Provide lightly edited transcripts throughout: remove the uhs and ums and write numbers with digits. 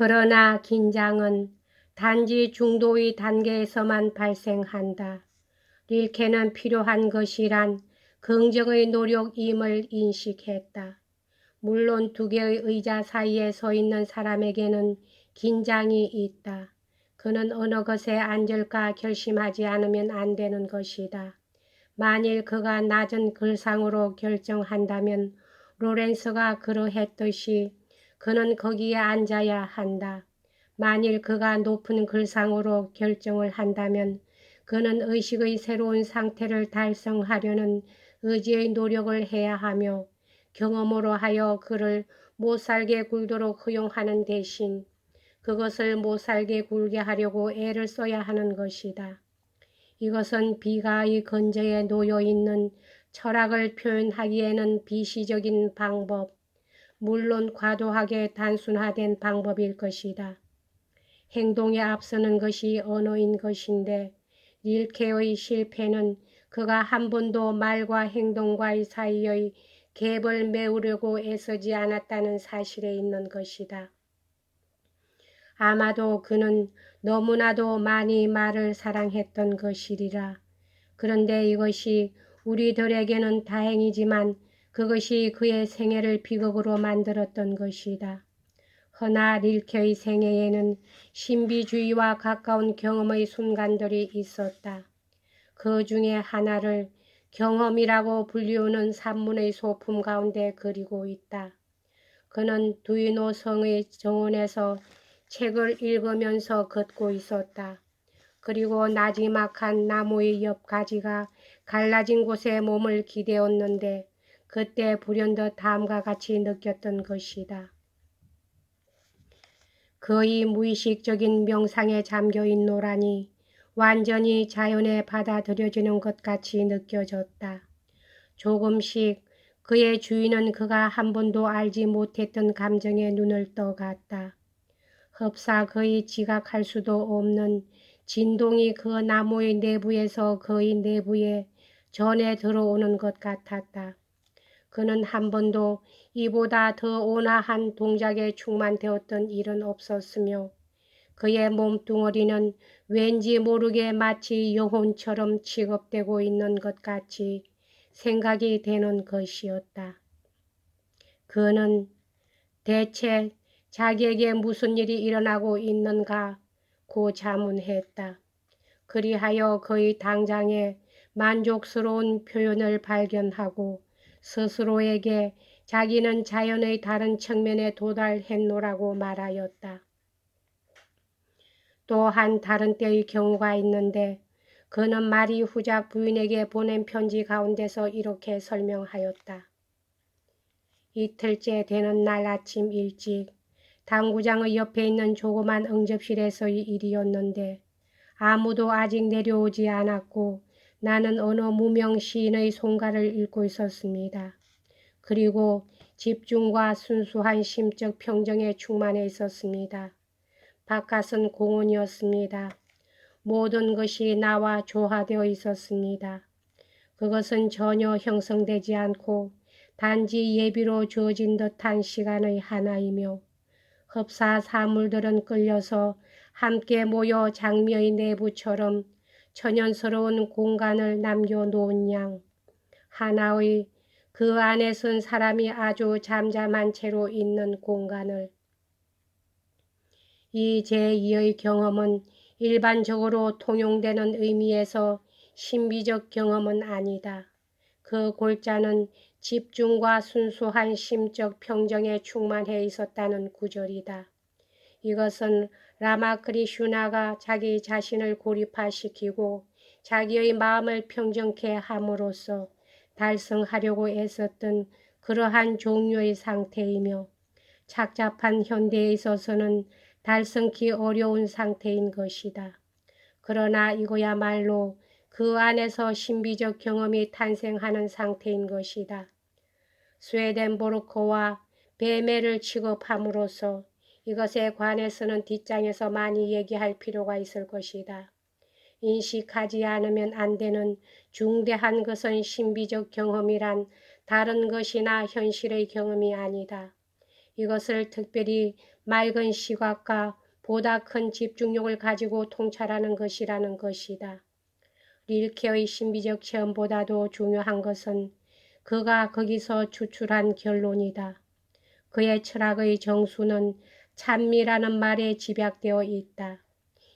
그러나 긴장은 단지 중도의 단계에서만 발생한다. 릴케는 필요한 것이란 긍정의 노력임을 인식했다. 물론 두 개의 의자 사이에 서 있는 사람에게는 긴장이 있다. 그는 어느 것에 앉을까 결심하지 않으면 안 되는 것이다. 만일 그가 낮은 글상으로 결정한다면 로렌스가 그러했듯이 그는 거기에 앉아야 한다. 만일 그가 높은 글상으로 결정을 한다면 그는 의식의 새로운 상태를 달성하려는 의지의 노력을 해야 하며 경험으로 하여 그를 못살게 굴도록 허용하는 대신 그것을 못살게 굴게 하려고 애를 써야 하는 것이다. 이것은 비가의 근저에 놓여 있는 철학을 표현하기에는 비시적인 방법, 물론 과도하게 단순화된 방법일 것이다. 행동에 앞서는 것이 언어인 것인데 릴케의 실패는 그가 한 번도 말과 행동과의 사이의 갭을 메우려고 애쓰지 않았다는 사실에 있는 것이다. 아마도 그는 너무나도 많이 말을 사랑했던 것이리라. 그런데 이것이 우리들에게는 다행이지만 그것이 그의 생애를 비극으로 만들었던 것이다. 허나 릴케의 생애에는 신비주의와 가까운 경험의 순간들이 있었다. 그 중에 하나를 경험이라고 불리우는 산문의 소품 가운데 그리고 있다. 그는 두이노 성의 정원에서 책을 읽으면서 걷고 있었다. 그리고 나지막한 나무의 옆 가지가 갈라진 곳에 몸을 기대었는데 그때 불현듯 다음과 같이 느꼈던 것이다. 거의 무의식적인 명상에 잠겨있노라니 완전히 자연에 받아들여지는 것 같이 느껴졌다. 조금씩 그의 주인은 그가 한 번도 알지 못했던 감정에 눈을 떠갔다. 흡사 거의 지각할 수도 없는 진동이 그 나무의 내부에서 그의 내부에 전해 들어오는 것 같았다. 그는 한 번도 이보다 더 온화한 동작에 충만되었던 일은 없었으며 그의 몸뚱어리는 왠지 모르게 마치 영혼처럼 취급되고 있는 것 같이 생각이 되는 것이었다. 그는 대체 자기에게 무슨 일이 일어나고 있는가고 자문했다. 그리하여 그의 당장에 만족스러운 표현을 발견하고 스스로에게 자기는 자연의 다른 측면에 도달했노라고 말하였다. 또한 다른 때의 경우가 있는데 그는 말이 후작 부인에게 보낸 편지 가운데서 이렇게 설명하였다. 이틀째 되는 날 아침 일찍 당구장의 옆에 있는 조그만 응접실에서의 일이었는데 아무도 아직 내려오지 않았고 나는 어느 무명 시인의 송가를 읽고 있었습니다. 그리고 집중과 순수한 심적 평정에 충만해 있었습니다. 바깥은 공원이었습니다. 모든 것이 나와 조화되어 있었습니다. 그것은 전혀 형성되지 않고 단지 예비로 주어진 듯한 시간의 하나이며 흡사 사물들은 끌려서 함께 모여 장미의 내부처럼 천연스러운 공간을 남겨놓은 양 하나의 그 안에 선 사람이 아주 잠잠한 채로 있는 공간을 이 제2의 경험은 일반적으로 통용되는 의미에서 신비적 경험은 아니다. 그 골자는 집중과 순수한 심적 평정에 충만해 있었다는 구절이다. 이것은 라마크리슈나가 자기 자신을 고립화시키고 자기의 마음을 평정케 함으로써 달성하려고 애썼던 그러한 종류의 상태이며 착잡한 현대에 있어서는 달성기 어려운 상태인 것이다. 그러나 이거야말로 그 안에서 신비적 경험이 탄생하는 상태인 것이다. 스웨덴보르크와 베메를 취급함으로써 이것에 관해서는 뒷장에서 많이 얘기할 필요가 있을 것이다. 인식하지 않으면 안 되는 중대한 것은 신비적 경험이란 다른 것이나 현실의 경험이 아니다. 이것을 특별히 맑은 시각과 보다 큰 집중력을 가지고 통찰하는 것이라는 것이다. 릴케의 신비적 체험보다도 중요한 것은 그가 거기서 추출한 결론이다. 그의 철학의 정수는 찬미라는 말에 집약되어 있다.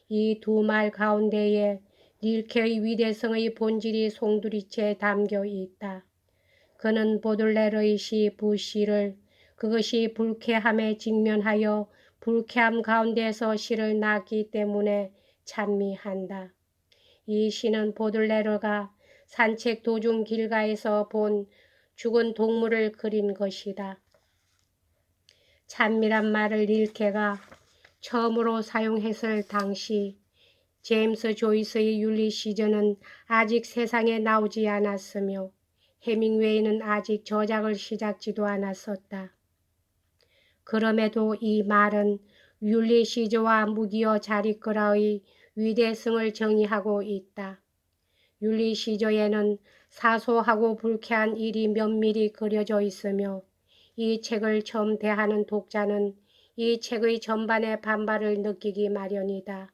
이 두 말 가운데에 릴케의 위대성의 본질이 송두리째 담겨 있다. 그는 보들레르의 시 부시를 그것이 불쾌함에 직면하여 불쾌함 가운데서 시를 낳기 때문에 찬미한다. 이 시는 보들레르가 산책 도중 길가에서 본 죽은 동물을 그린 것이다. 찬미란 말을 릴케가 처음으로 사용했을 당시 제임스 조이스의 율리시저는 아직 세상에 나오지 않았으며 해밍웨이는 아직 저작을 시작지도 않았었다. 그럼에도 이 말은 율리시저와 무기여 자리끄라의 위대성을 정의하고 있다. 율리시저에는 사소하고 불쾌한 일이 면밀히 그려져 있으며 이 책을 처음 대하는 독자는 이 책의 전반의 반발을 느끼기 마련이다.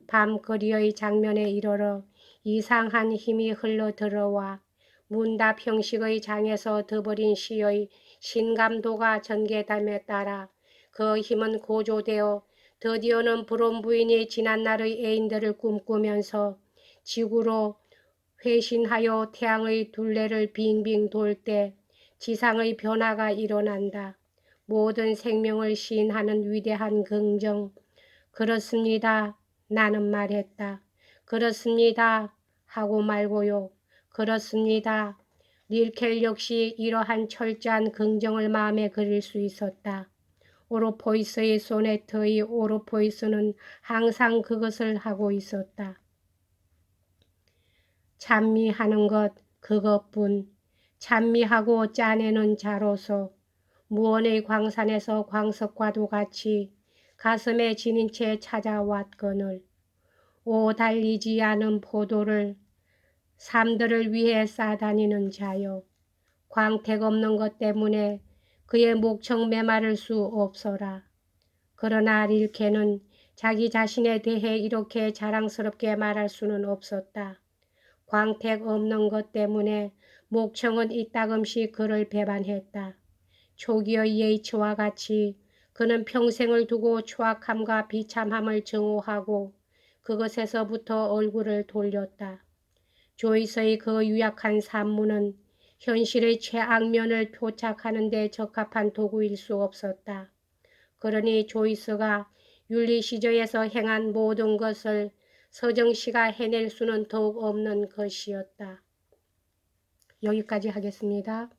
밤거리의 장면에 이르러 이상한 힘이 흘러 들어와 문답 형식의 장에서 더 버린 시의 신감도가 전개됨에 따라 그 힘은 고조되어 드디어는 브론 부인이 지난날의 애인들을 꿈꾸면서 지구로 회신하여 태양의 둘레를 빙빙 돌 때 지상의 변화가 일어난다. 모든 생명을 시인하는 위대한 긍정. 그렇습니다. 나는 말했다. 그렇습니다. 하고 말고요. 그렇습니다. 릴켈 역시 이러한 철저한 긍정을 마음에 그릴 수 있었다. 오르포이스의 소네트의 오르포이스는 항상 그것을 하고 있었다. 찬미하는 것 그것뿐. 찬미하고 짜내는 자로서 무언의 광산에서 광석과도 같이 가슴에 지닌 채 찾아왔거늘 오 달리지 않은 포도를 삶들을 위해 싸다니는 자여 광택 없는 것 때문에 그의 목청 메마를 수 없어라. 그러나 릴케는 자기 자신에 대해 이렇게 자랑스럽게 말할 수는 없었다. 광택 없는 것 때문에 목청은 이따금씩 그를 배반했다. 초기의 예이츠와 같이 그는 평생을 두고 추악함과 비참함을 증오하고 그것에서부터 얼굴을 돌렸다. 조이스의 그 유약한 산문은 현실의 최악면을 표착하는 데 적합한 도구일 수 없었다. 그러니 조이스가 율리시저에서 행한 모든 것을 서정시가 해낼 수는 더욱 없는 것이었다. 여기까지 하겠습니다.